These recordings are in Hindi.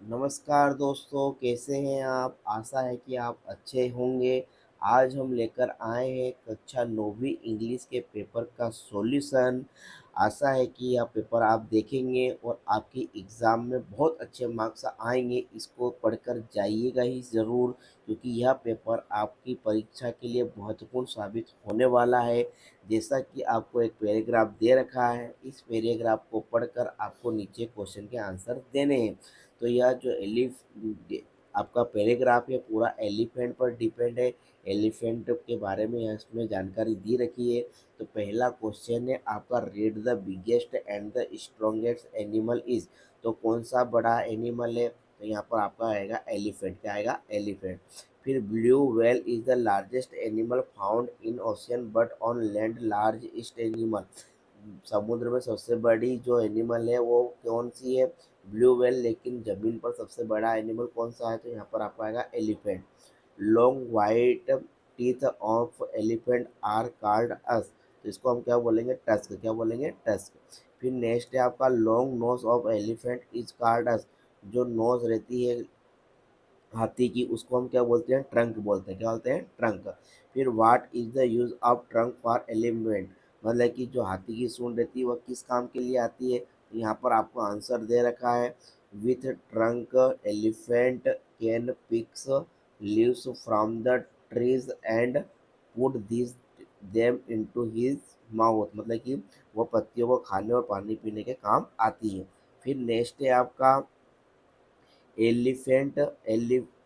नमस्कार दोस्तों, कैसे हैं आप? आशा है कि आप अच्छे होंगे। आज हम लेकर आए हैं कक्षा 9वीं इंग्लिश के पेपर का सॉल्यूशन। आशा है कि यह पेपर आप देखेंगे और आपके एग्ज़ाम में बहुत अच्छे मार्क्स आएंगे। इसको पढ़कर जाइएगा ही ज़रूर, क्योंकि यह पेपर आपकी परीक्षा के लिए महत्वपूर्ण साबित होने वाला है। जैसा कि आपको एक पैराग्राफ दे रखा है, इस पैराग्राफ को पढ़कर आपको नीचे क्वेश्चन के आंसर देने हैं। तो यह जो आपका पैराग्राफ है पूरा एलिफेंट पर डिपेंड है। एलिफेंट के बारे में इसमें जानकारी दी रखी है। तो पहला क्वेश्चन है आपका, read the biggest and the strongest animal is. तो कौन सा बड़ा एनिमल है? तो यहाँ पर आपका आएगा एलिफेंट। क्या आएगा? एलिफेंट। फिर blue whale is the largest animal found in ocean but on land largest animal. समुद्र में सबसे बड़ी जो एनिमल है वो कौन सी है? Blue whale. लेकिन जमीन पर सबसे बड़ा एनिमल कौन सा है? तो यहाँ पर आपको आएगा elephant. Long white teeth of elephant are called as. तो इसको हम क्या बोलेंगे? टस्क। क्या बोलेंगे? टस्क। फिर नेक्स्ट है आपका, long nose of elephant is called as. जो नोज रहती है हाथी की, उसको हम क्या बोलते हैं? ट्रंक बोलते हैं। क्या बोलते हैं? ट्रंक। फिर what is the use of trunk for elephant. मतलब कि जो हाथी की सूंड रहती है वह किस काम के लिए आती है? तो यहाँ पर आपको आंसर दे रखा है, with trunk elephant can picks leaves from the trees and put this them into his mouth. मतलब कि वो पत्तियों को खाने और पानी पीने के काम आती है। फिर नेक्स्ट है आपका, Elephant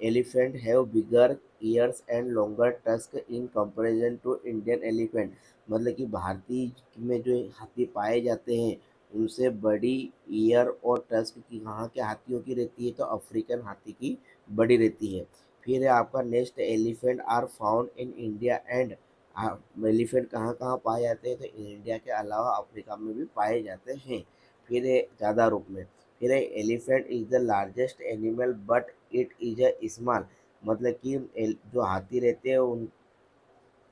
elephant have bigger ears and longer tusks in comparison to Indian elephant। मतलब कि भारतीय में जो हाथी पाए जाते हैं उनसे बड़ी ईयर और टस्क की कहाँ के हाथियों की रहती है? तो अफ्रीकन हाथी की बड़ी रहती है। फिर है आपका next, elephant are found in India and. Elephant कहाँ कहाँ पाए जाते हैं? तो इंडिया के अलावा अफ्रीका में भी पाए जाते हैं। फिर है ज़्यादा रूप में। फिर है, elephant is the largest animal but it is a small. मतलब कि जो हाथी रहते हैं उन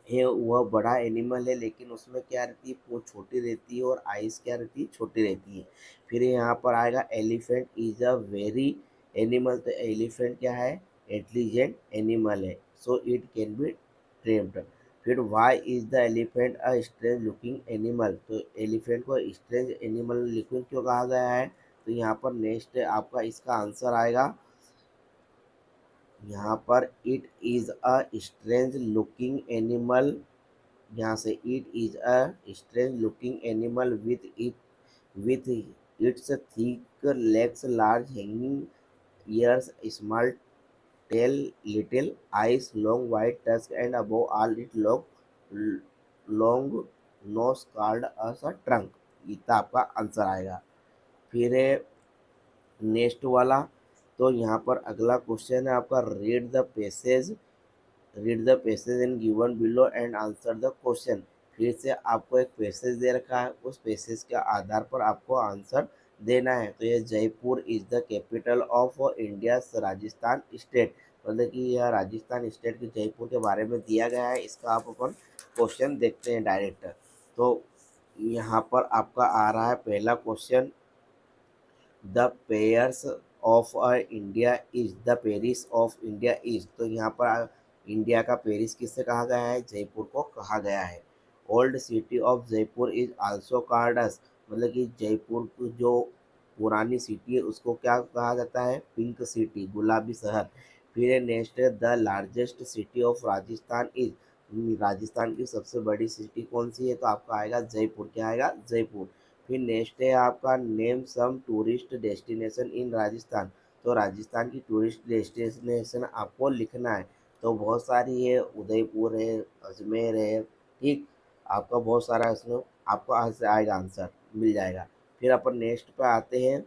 है वह बड़ा एनिमल है, लेकिन उसमें क्या रहती है? पूंछ छोटी रहती है और आइस क्या रहती है? छोटी रहती है। फिर यहाँ पर आएगा, elephant is a very animal. तो एलिफेंट क्या है? इंटेलिजेंट एनिमल है, so it can be trained. फिर why is the elephant a strange looking animal. तो एलिफेंट को स्ट्रेंज एनिमल लुकिंग क्यों कहा गया है? तो यहाँ पर नेक्स्ट आपका इसका आंसर आएगा, यहाँ पर it is a strange looking animal. यहाँ से it is a strange looking animal with its thick legs, large hanging years, small tell, little eyes, long white tusk and above all it long nose called us a trunk. इतना आपका आंसर आएगा। फिर है नेक्स्ट वाला। तो यहाँ पर अगला क्वेश्चन है आपका, read the passage in given below and answer the question. फिर से आपको एक पैसेज दे रखा है, उस पैसेज के आधार पर आपको आंसर देना है। तो ये, Jaipur is the capital of India Rajasthan state. मतलब कि यह राजस्थान स्टेट के जयपुर के बारे में दिया गया है। इसका आप अपन क्वेश्चन देखते हैं डायरेक्ट। तो यहाँ पर आपका आ रहा है पहला question, the pairs of India is, the Paris of India is. तो यहाँ पर इंडिया का पेरिस किससे कहा गया है? जयपुर को कहा गया है। Old city of Jaipur is also called as. मतलब कि जयपुर की जो पुरानी सिटी है उसको क्या कहा जाता है? पिंक सिटी, गुलाबी शहर। फिर है next, the largest city of Rajasthan is. Rajasthan की सबसे बड़ी सिटी कौन सी है? तो आपका आएगा जयपुर। क्या आएगा? जयपुर। फिर नेक्स्ट है आपका, name some tourist destination in Rajasthan. तो राजस्थान की टूरिस्ट डेस्टिनेशन आपको लिखना है। तो बहुत सारी है, उदयपुर है, अजमेर है, ठीक। आपका बहुत सारा इसमें आपको आज से आएगा आंसर, मिल जाएगा। फिर अपन नेक्स्ट पे आते हैं,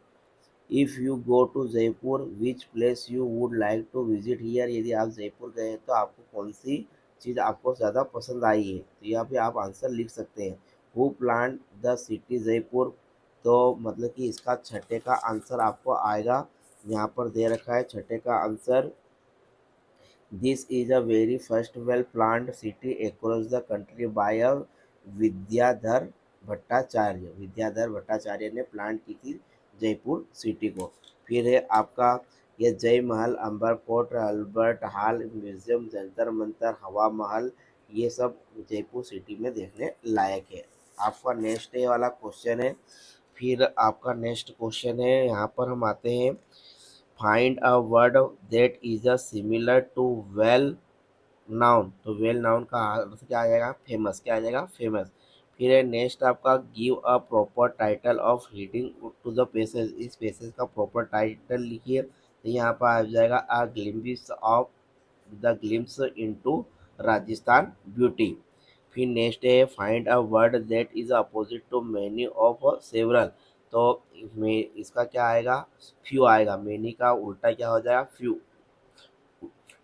if you go to Jaipur which place you would like to visit here. यदि आप जयपुर गए हैं तो आपको कौन सी चीज़ आपको ज़्यादा पसंद आई है? तो यहाँ पे आप आंसर लिख सकते हैं, who plant the city Jaipur. तो मतलब कि इसका छठे का आंसर आपको आएगा, यहाँ पर दे रखा है छठे का answer, this is a very first well planned city across the country by a Vidyadhar Bhattacharya. Vidyadhar Bhattacharya ने प्लान की थी जयपुर सिटी को। फिर है आपका, ये Jai Mahal, Amber fort, Albert hall, museum, Jantar Mantar, Hawa Mahal, ये सब जयपुर सिटी में देखने लायक है। आपका नेक्स्ट ये वाला क्वेश्चन है। फिर आपका नेक्स्ट क्वेश्चन है, यहाँ पर हम आते हैं, find a word that is a similar to well known. तो वेल नाउन का अर्थ क्या आ जाएगा, फेमस, क्या आ जाएगा, फेमस। फिर है नेक्स्ट आपका, give a proper title of reading to the passage. इस पेसेज का प्रॉपर टाइटल लिखिए। तो यहाँ पर आ जाएगा, a glimpse of the glimpse into Rajasthan beauty. फिर नेक्स्ट है, find a word that is opposite to many of several. तो इसका क्या आएगा, फ्यू आएगा। मेनी का उल्टा क्या हो जाएगा, फ्यू।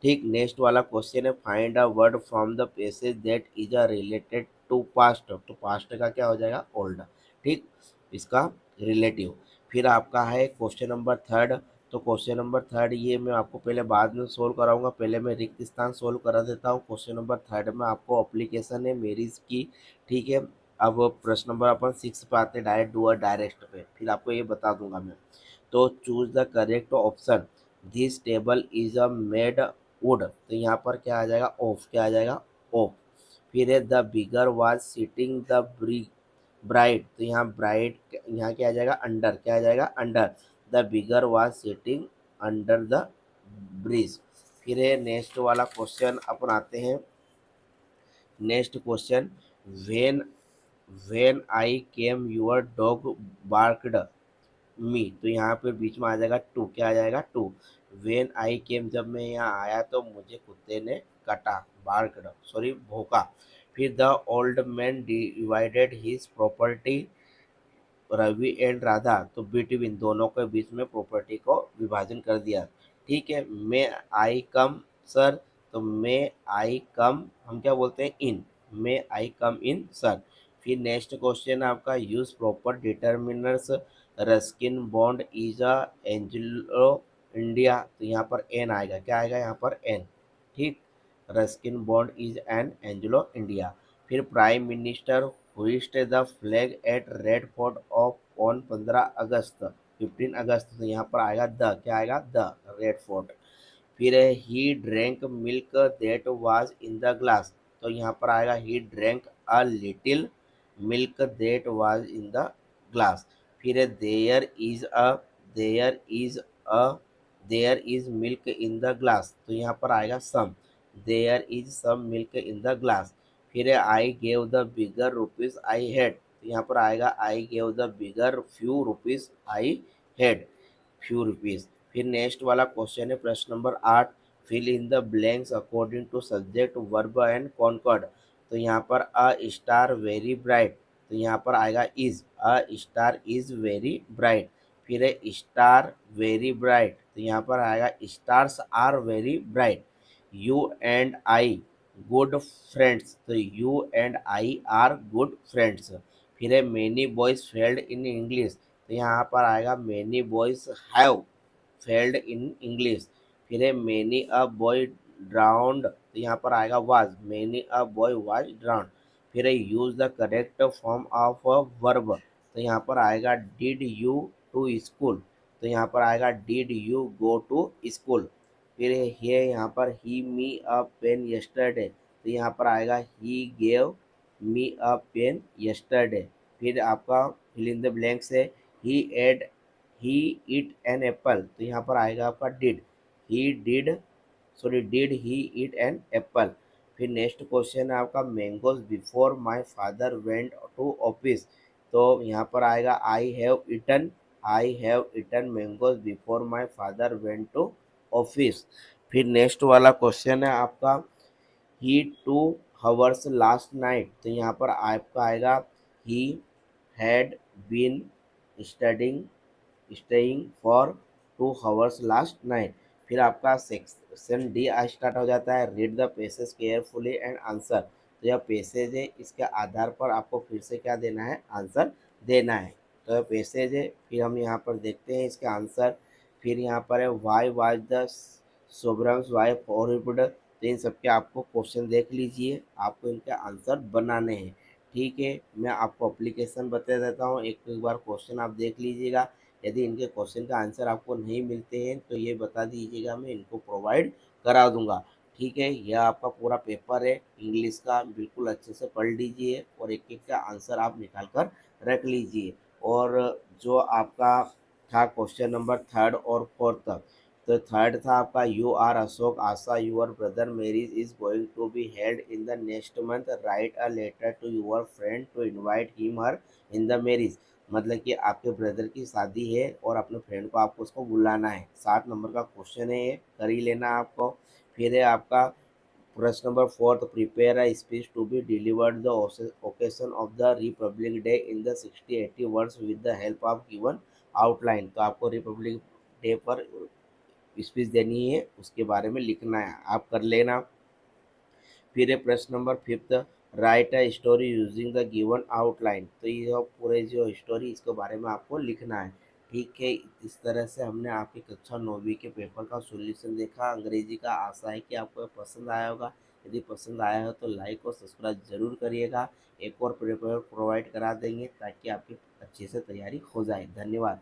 ठीक, नेक्स्ट वाला क्वेश्चन है, find a word from the passage that is a related to past. तो पास्ट का क्या हो जाएगा, ओल्ड। ठीक, इसका रिलेटिव। फिर आपका है क्वेश्चन नंबर थर्ड। तो क्वेश्चन नंबर थर्ड ये मैं आपको पहले बाद में सोल्व कराऊंगा, पहले मैं रिक्त स्थान सोल्व करा देता हूँ। क्वेश्चन नंबर थर्ड में आपको अप्लीकेशन है मेरिज की। ठीक है, अब प्रश्न नंबर अपन 6 पे आते हैं, डायरेक्ट डू डायरेक्ट पे, फिर आपको ये बता दूंगा मैं। तो choose the correct option, this table is a made would. तो यहाँ पर क्या आ जाएगा, ऑफ, क्या आ जाएगा, ऑफ। फिर है, the bigger was sitting the bright. तो यहाँ ब्राइट, यहाँ क्या आ जाएगा, अंडर, क्या आ जाएगा, under. The bigger was sitting under the bridge. फिर है नेक्स्ट वाला क्वेश्चन अपन आते हैं। Next question, when when I came your dog barked me. तो यहाँ पे बीच में आ जाएगा टू, क्या आ जाएगा, टू। वेन आई केम, जब मैं यहाँ आया तो मुझे कुत्ते ने काटा, बार्कड, सॉरी, भौंका। फिर the old man divided his property Ravi and Radha. तो बिटवीन, दोनों के बीच में प्रॉपर्टी को विभाजन कर दिया। ठीक है, मे आई कम सर। तो मे आई कम हम क्या बोलते हैं, इन, मे आई कम इन सर। फिर नेक्स्ट क्वेश्चन आपका, use proper determiners, Ruskin Bond is a Angelo India. तो यहाँ पर एन आएगा, क्या आएगा, यहाँ पर एन। ठीक, Ruskin Bond is an Anglo India. फिर prime minister hoist the flag at red fort of on 15 August, 15 अगस्त। तो यहाँ पर आएगा द, क्या आएगा, द रेड फोर्ट। फिर है, he drank milk that was in the glass. तो यहाँ पर आएगा, he drank a little milk that was in the glass. फिर है, there is a there is milk in the glass. तो यहाँ पर आएगा some, there is some milk in the glass. फिर है, I gave the bigger rupees I had. तो यहाँ पर आएगा, I gave the bigger few rupees I had, few rupees. फिर नेक्स्ट वाला क्वेश्चन है प्रश्न नंबर 8, fill in the blanks according to subject verb and concord. तो यहाँ पर अ स्टार वेरी ब्राइट। तो यहाँ पर आएगा is, a star is very bright. फिर है, स्टार वेरी ब्राइट। तो यहाँ पर आएगा, stars are very bright. You and I good friends. तो you and I are good friends. फिर है, many boys failed in English. तो यहाँ पर आएगा, many boys have failed in English. फिर है, मेनी अ बॉय ड्राउंड। तो यहाँ पर आएगा was, many a boy was drowned. फिर है, use the correct form of a verb. तो यहाँ पर आएगा, डिड यू टू स्कूल। तो यहाँ पर आएगा, did you go to school. फिर है यहाँ पर, ही मी अ पेन यस्टरडे। तो यहाँ पर आएगा, he gave me a pen yesterday. फिर आपका फिल इन द ब्लैंक्स है, he add he eat an apple. तो यहाँ पर आएगा आपका did, he did, sorry, did he eat an apple. फिर नेक्स्ट क्वेश्चन है आपका, mangoes before my father went to office. तो यहाँ पर आएगा, I have eaten mangoes before my father went to office. फिर नेक्स्ट वाला क्वेश्चन है आपका, ही टू हवर्स लास्ट नाइट। तो यहाँ पर आपका आएगा, ही had been studying staying for 2 hours last night. फिर आपका सेक्शन डी स्टार्ट हो जाता है, read the passage carefully and answer. तो यह पैसेज है, इसके आधार पर आपको फिर से क्या देना है, आंसर देना है। तो यह पैसेज है, फिर हम यहाँ पर देखते हैं इसके आंसर। फिर यहाँ पर है, वाई वाज द सोब्रम्स वाइफ हॉरिब्ड। तो इन सबके आपको क्वेश्चन देख लीजिए, आपको इनके आंसर बनाने हैं। ठीक है, मैं आपको एप्लीकेशन बता देता हूँ, एक बार क्वेश्चन आप देख लीजिएगा। यदि इनके क्वेश्चन का आंसर आपको नहीं मिलते हैं तो ये बता दीजिएगा, मैं इनको प्रोवाइड करा दूंगा। ठीक है, यह आपका पूरा पेपर है इंग्लिश का, बिल्कुल अच्छे से पढ़ लीजिए और एक एक का आंसर आप निकाल कर रख लीजिए। और जो आपका था क्वेश्चन नंबर थर्ड और फोर्थ, तो थर्ड था आपका, you are Ashok Asha your brother marriage is going to be held in the next month, write a letter to your friend to invite him her in the marriage. मतलब कि आपके ब्रदर की शादी है और अपने फ्रेंड को आपको उसको बुलाना है। 7 नंबर का क्वेश्चन है, ये कर ही लेना आपको। फिर है आपका प्रश्न number fourth, prepare a speech to be delivered the occasion of the republic day in the 60-80 words with the help of given outline. तो आपको रिपब्लिक डे पर स्पीच देनी है, उसके बारे में लिखना है, आप कर लेना। फिर है प्रश्न number fifth, right a story using the given outline. तो ये पूरे जो स्टोरी इसके बारे में आपको लिखना है। ठीक है, इस तरह से हमने आपकी कक्षा 9वीं के पेपर का सॉल्यूशन देखा अंग्रेजी का। आशा है कि आपको पसंद आया होगा। यदि पसंद आया हो तो लाइक और सब्सक्राइब जरूर करिएगा। एक और पेपर प्रोवाइड करा देंगे ताकि आपकी अच्छे से तैयारी हो जाए। धन्यवाद।